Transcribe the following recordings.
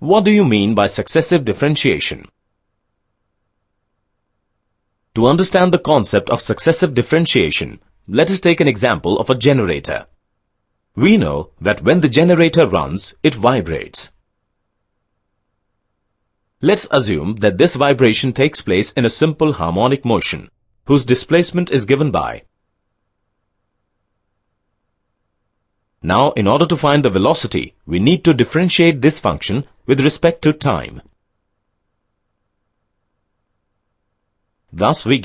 What do you mean by successive differentiation? To understand the concept of successive differentiation, let us take an example of a generator. We know that when the generator runs, it vibrates. Let's assume that this vibration takes place in a simple harmonic motion, whose displacement is given by. Now, in order to find the velocity, we need to differentiate this function with respect to time. Thus we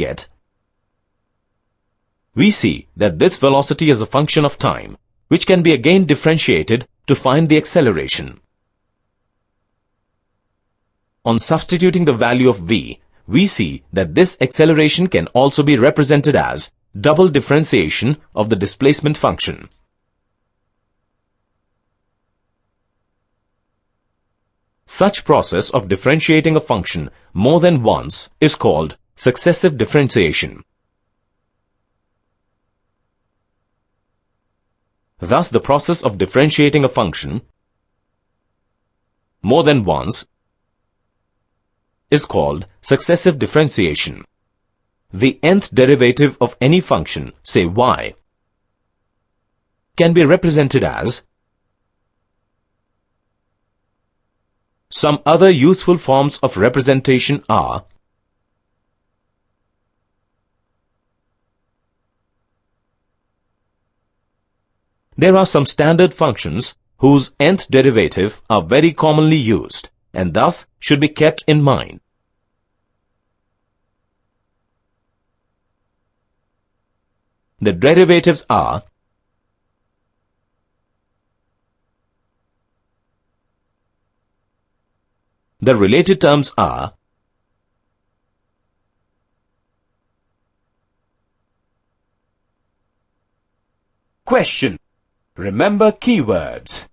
see that this velocity is a function of time, which can be again differentiated to find the acceleration. On substituting the value of v, we see that this acceleration can also be represented as double differentiation of the displacement function. Such process of differentiating a function more than once is called successive differentiation. Thus, the process of differentiating a function more than once is called successive differentiation. The nth derivative of any function, say y, can be represented as. Some other useful forms of representation are there are some standard functions whose nth derivative are very commonly used and thus should be kept in mind. The derivatives are the related terms are question. Remember keywords.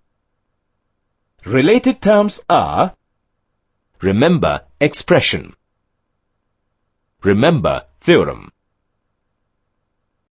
Related terms are remember expression. Remember theorem.